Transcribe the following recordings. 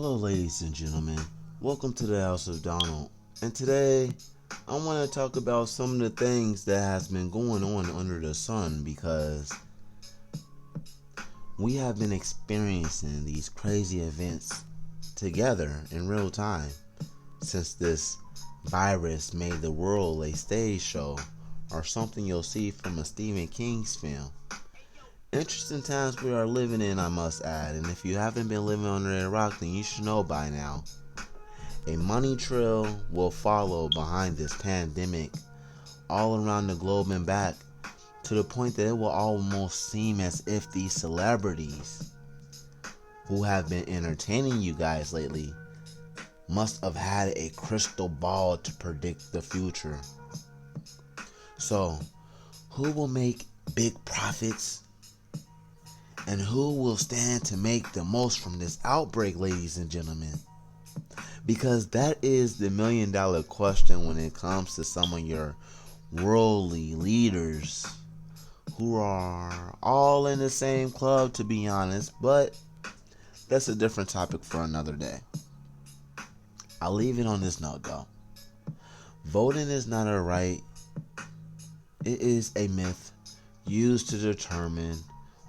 Hello, ladies and gentlemen. Welcome to the House of Donald. And today, I want to talk about some of the things that has been going on under the sun because we have been experiencing these crazy events together in real time since this virus made the world a stage show or something you'll see from a Stephen King's film. Interesting times we are living in, I must add, and if you haven't been living under a rock, then you should know by now. A money trail will follow behind this pandemic all around the globe and back, to the point that it will almost seem as if these celebrities who have been entertaining you guys lately must have had a crystal ball to predict the future. So, who will make big profits? And who will stand to make the most from this outbreak, ladies and gentlemen? Because that is the $1,000,000 question when it comes to some of your worldly leaders who are all in the same club, to be honest, but that's a different topic for another day. I'll leave it on this note though. Voting is not a right. It is a myth used to determine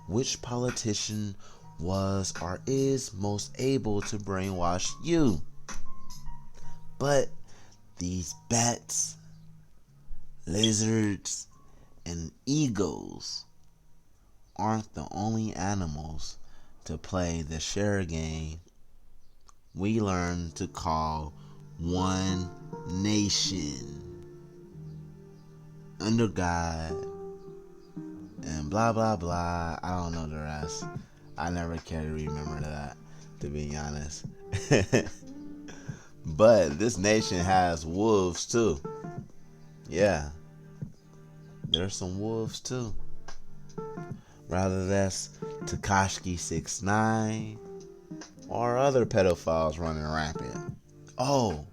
which politician was or is most able to brainwash you. But these bats, lizards, and eagles aren't the only animals to play the share game we learned to call one nation under God and blah blah blah. I don't know the rest. I never care to remember that, to be honest. But this nation has wolves too. Yeah, there's some wolves too. Rather that's Tekashi 6ix9ine or other pedophiles running rampant. Oh,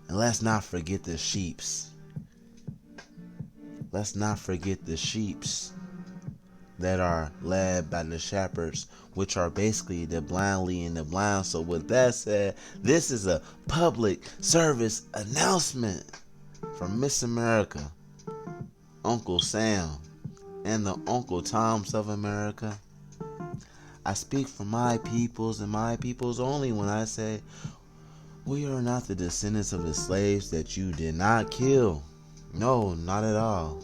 and let's not forget the sheeps. Let's not forget the sheeps that are led by the shepherds, which are basically the blind leading the blind. So with that said, this is a public service announcement from Miss America, Uncle Sam, and the Uncle Toms of America. I speak for my peoples and my peoples only when I say we are not the descendants of the slaves that you did not kill. No, not at all.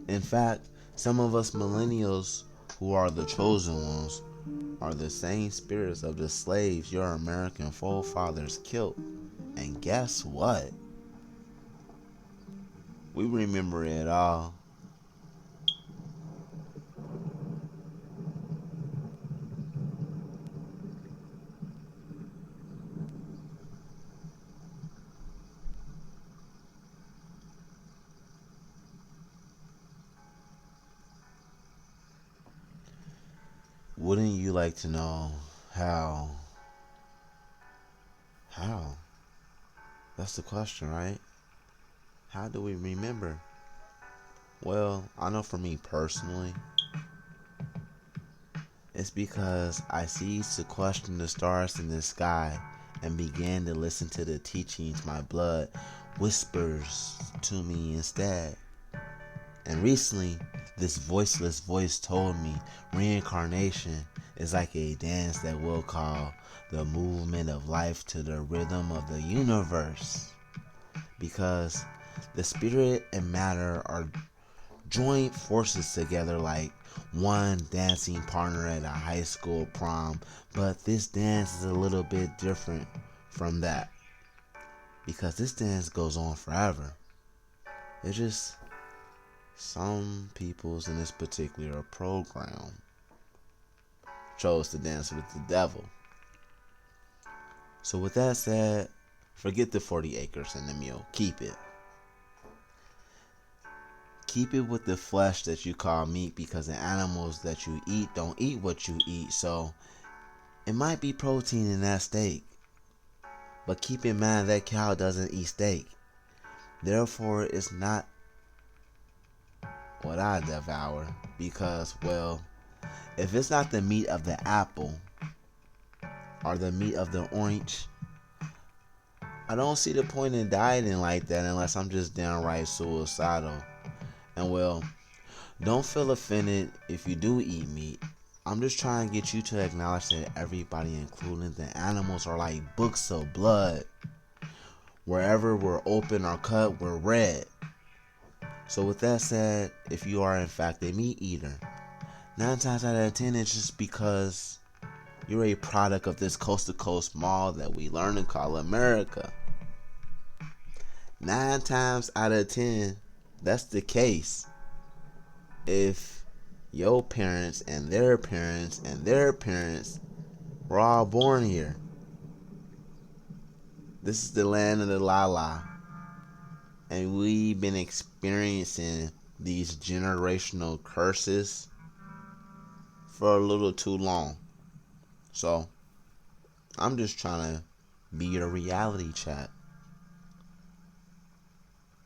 In fact, some of us millennials who are the chosen ones are the same spirits of the slaves your American forefathers killed. And guess what? We remember it all. Wouldn't you like to know how? How? That's the question, right? How do we remember? Well, I know for me personally, it's because I ceased to question the stars in the sky and began to listen to the teachings my blood whispers to me instead. And recently, this voiceless voice told me reincarnation is like a dance that we'll call the movement of life to the rhythm of the universe. Because the spirit and matter are joint forces together like one dancing partner at a high school prom. But this dance is a little bit different from that, because this dance goes on forever. It's just some peoples in this particular program chose to dance with the devil. So with that said, forget the 40 acres and the mule. Keep it. Keep it with the flesh that you call meat, because the animals that you eat don't eat what you eat. So it might be protein in that steak, but keep in mind that cow doesn't eat steak. Therefore, it's not what I devour, because, well, if it's not the meat of the apple, or the meat of the orange. I don't see the point in dieting like that unless I'm just downright suicidal. And well, don't feel offended if you do eat meat. I'm just trying to get you to acknowledge that everybody, including the animals, are like books of blood. Wherever we're open or cut, we're red. So with that said, if you are in fact a meat eater, 9 times out of 10 it's just because you're a product of this coast to coast mall that we learn to call America. 9 times out of 10, that's the case. If your parents and their parents and their parents were all born here. This is the land of the la-la. And we've been experiencing these generational curses for a little too long. So, I'm just trying to be your reality chat.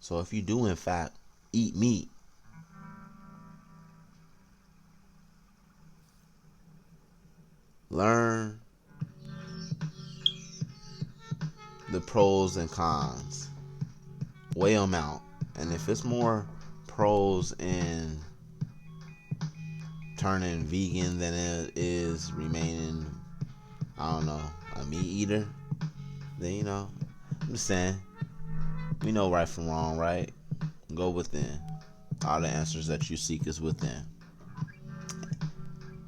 So if you do in fact eat meat, learn the pros and cons. Weigh them out. And if it's more pros in turning vegan than it is remaining, I don't know, a meat eater, then I'm just saying, we know right from wrong, right? Go within. All the answers that you seek is within.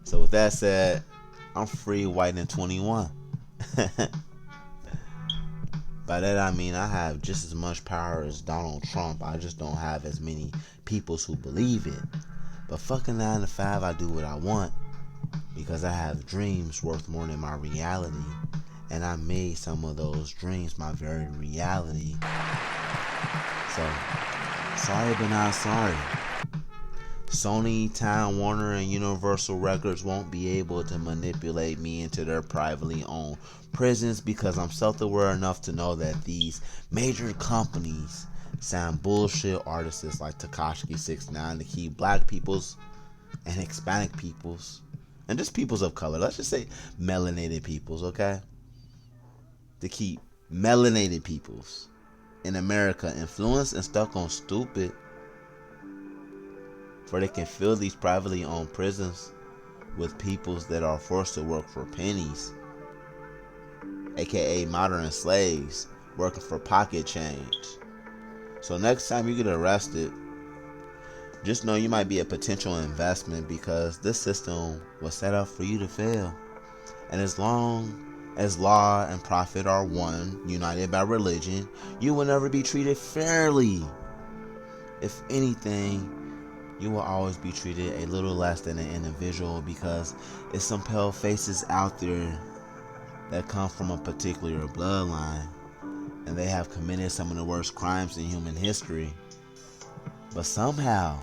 So with that said, I'm free, white, and 21. By that I mean I have just as much power as Donald Trump. I just don't have as many peoples who believe it. But fucking 9 to 5, I do what I want because I have dreams worth more than my reality. And I made some of those dreams my very reality. So, sorry but not sorry. Sony, Time Warner, and Universal Records won't be able to manipulate me into their privately owned prisons because I'm self-aware enough to know that these major companies sound bullshit artists like Tekashi 6ix9ine to keep black peoples and Hispanic peoples and just peoples of color. Let's just say melanated peoples, okay? To keep melanated peoples in America influenced and stuck on stupid, for they can fill these privately owned prisons with peoples that are forced to work for pennies, aka modern slaves working for pocket change. So next time you get arrested, just know you might be a potential investment because this system was set up for you to fail. And as long as law and profit are one, united by religion, you will never be treated fairly. If anything, you will always be treated a little less than an individual because it's some pale faces out there that come from a particular bloodline and they have committed some of the worst crimes in human history. But somehow,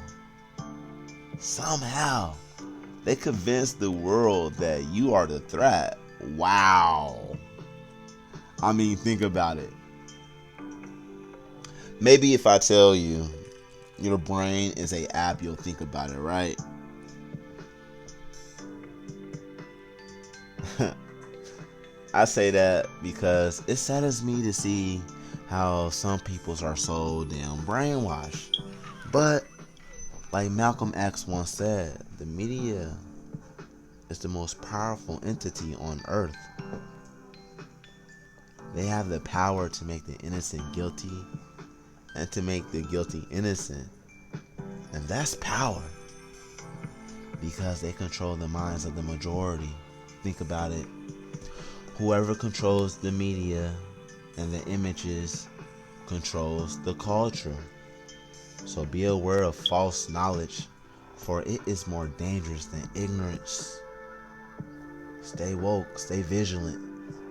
they convince the world that you are the threat. Wow. I mean, think about it. Maybe if I tell you your brain is an app, you'll think about it, right? I say that because it saddens me to see how some peoples are so damn brainwashed. But like Malcolm X once said, the media is the most powerful entity on earth. They have the power to make the innocent guilty and to make the guilty innocent. And that's power because they control the minds of the majority. Think about it. Whoever controls the media and the images controls the culture. So be aware of false knowledge, for it is more dangerous than ignorance. Stay woke, stay vigilant,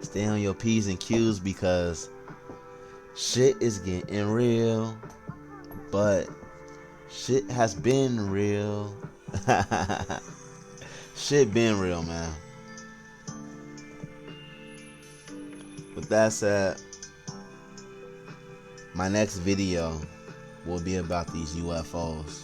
stay on your P's and Q's because shit is getting real, but shit has been real. Shit been real, man. With that said, my next video will be about these UFOs.